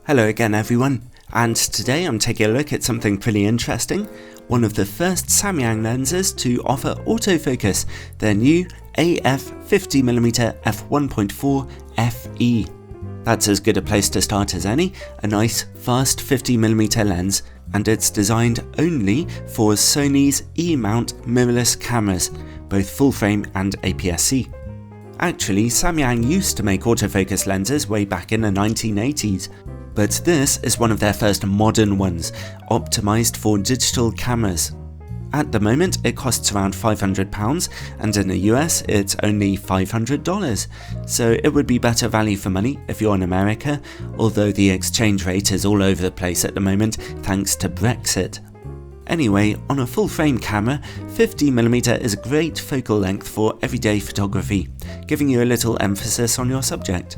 Hello again everyone, and today I'm taking a look at something pretty interesting. One of the first Samyang lenses to offer autofocus, their new AF 50mm f1.4 FE. That's as good a place to start as any, a nice fast 50mm lens, and it's designed only for Sony's E-mount mirrorless cameras, both full frame and APS-C. Actually, Samyang used to make autofocus lenses way back in the 1980s, but this is one of their first modern ones, optimised for digital cameras. At the moment it costs around £500, and in the US it's only $500, so it would be better value for money if you're in America, although the exchange rate is all over the place at the moment thanks to Brexit. Anyway, on a full frame camera, 50mm is a great focal length for everyday photography, giving you a little emphasis on your subject.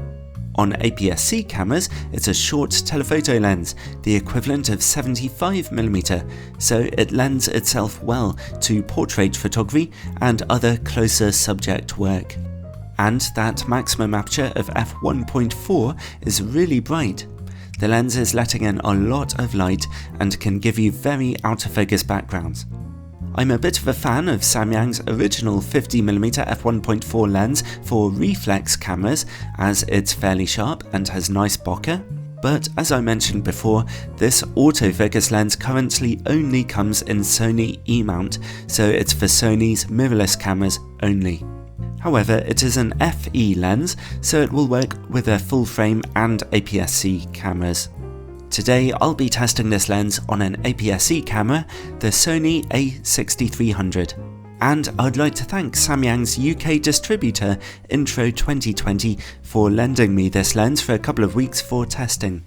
On APS-C cameras, it's a short telephoto lens, the equivalent of 75mm, so it lends itself well to portrait photography and other closer subject work. And that maximum aperture of f1.4 is really bright. The lens is letting in a lot of light and can give you very out of focus backgrounds. I'm a bit of a fan of Samyang's original 50mm f1.4 lens for reflex cameras, as it's fairly sharp and has nice bokeh, but as I mentioned before, this autofocus lens currently only comes in Sony E-mount, so it's for Sony's mirrorless cameras only. However, it is an FE lens, so it will work with their full frame and APS-C cameras. Today I'll be testing this lens on an APS-C camera, the Sony a6300. And I'd like to thank Samyang's UK distributor, Intro 2020, for lending me this lens for a couple of weeks for testing.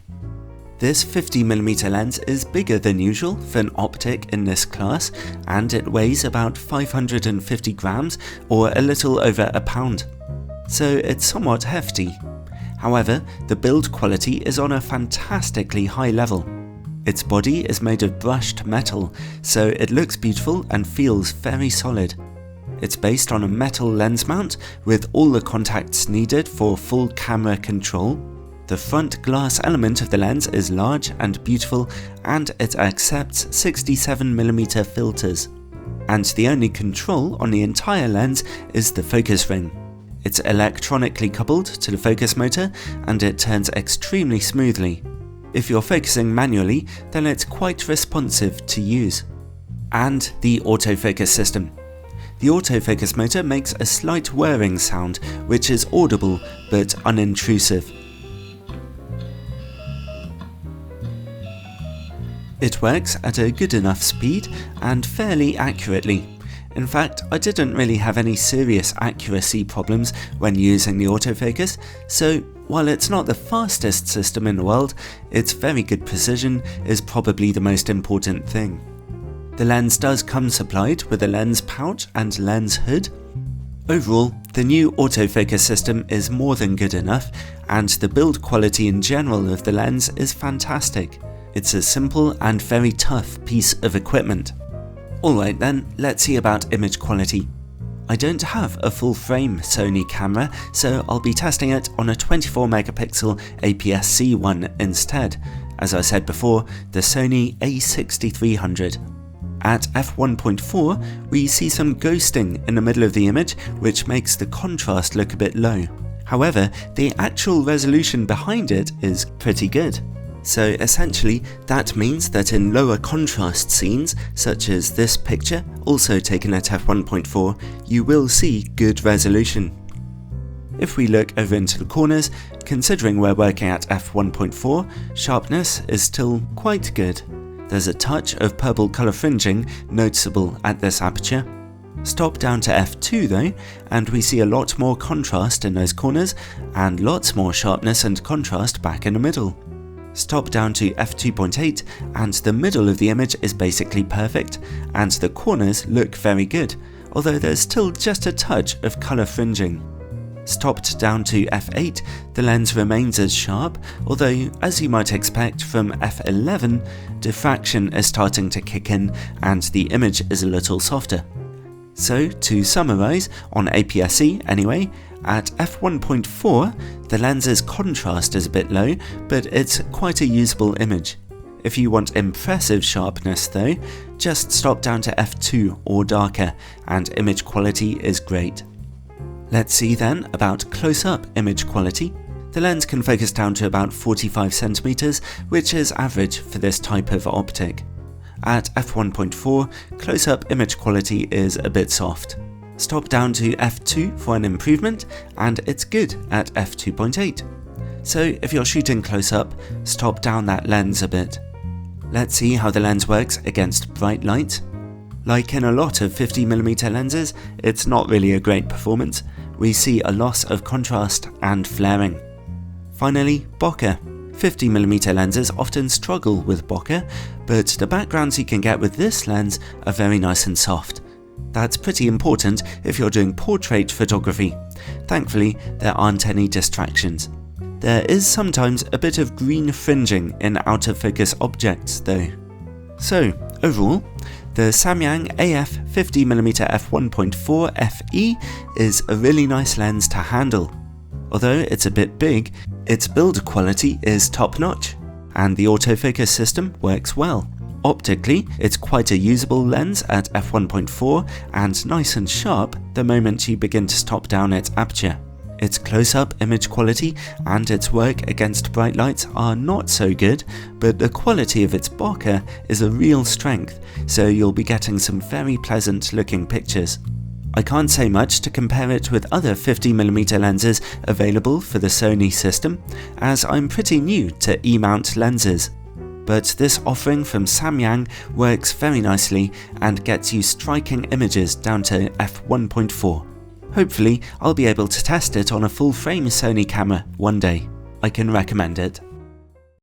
This 50mm lens is bigger than usual for an optic in this class, and it weighs about 550 grams or a little over a pound. So it's somewhat hefty. However, the build quality is on a fantastically high level. Its body is made of brushed metal, so it looks beautiful and feels very solid. It's based on a metal lens mount with all the contacts needed for full camera control. The front glass element of the lens is large and beautiful, and it accepts 67mm filters. And the only control on the entire lens is the focus ring. It's electronically coupled to the focus motor, and it turns extremely smoothly. If you're focusing manually, then it's quite responsive to use. And the autofocus system. The autofocus motor makes a slight whirring sound, which is audible but unintrusive. It works at a good enough speed and fairly accurately. In fact, I didn't really have any serious accuracy problems when using the autofocus, so while it's not the fastest system in the world, its very good precision is probably the most important thing. The lens does come supplied with a lens pouch and lens hood. Overall, the new autofocus system is more than good enough, and the build quality in general of the lens is fantastic. It's a simple and very tough piece of equipment. Alright then, let's see about image quality. I don't have a full frame Sony camera, so I'll be testing it on a 24MP APS-C one instead. As I said before, the Sony a6300. At f1.4, we see some ghosting in the middle of the image, which makes the contrast look a bit low. However, the actual resolution behind it is pretty good. So essentially, that means that in lower contrast scenes, such as this picture, also taken at f1.4, you will see good resolution. If we look over into the corners, considering we're working at f1.4, sharpness is still quite good. There's a touch of purple colour fringing noticeable at this aperture. Stop down to f2 though, and we see a lot more contrast in those corners, and lots more sharpness and contrast back in the middle. Stop down to f2.8 and the middle of the image is basically perfect, and the corners look very good, although there's still just a touch of colour fringing. Stopped down to f8, the lens remains as sharp, although as you might expect from f11, diffraction is starting to kick in and the image is a little softer. So to summarise, on APS-C anyway, at f1.4 the lens's contrast is a bit low, but it's quite a usable image. If you want impressive sharpness though, just stop down to f2 or darker, and image quality is great. Let's see then about close-up image quality. The lens can focus down to about 45 cm, which is average for this type of optic. At f1.4, close-up image quality is a bit soft. Stop down to f2 for an improvement, and it's good at f2.8. So if you're shooting close-up, stop down that lens a bit. Let's see how the lens works against bright light. Like in a lot of 50mm lenses, it's not really a great performance. We see a loss of contrast and flaring. Finally, bokeh. 50mm lenses often struggle with bokeh, but the backgrounds you can get with this lens are very nice and soft. That's pretty important if you're doing portrait photography. Thankfully, there aren't any distractions. There is sometimes a bit of green fringing in out-of-focus objects though. So, overall, the Samyang AF 50mm f1.4 FE is a really nice lens to handle. Although it's a bit big, its build quality is top-notch, and the autofocus system works well. Optically, it's quite a usable lens at f1.4 and nice and sharp the moment you begin to stop down its aperture. Its close-up image quality and its work against bright lights are not so good, but the quality of its bokeh is a real strength, so you'll be getting some very pleasant looking pictures. I can't say much to compare it with other 50mm lenses available for the Sony system, as I'm pretty new to E-mount lenses. But this offering from Samyang works very nicely and gets you striking images down to f1.4. Hopefully, I'll be able to test it on a full-frame Sony camera one day. I can recommend it.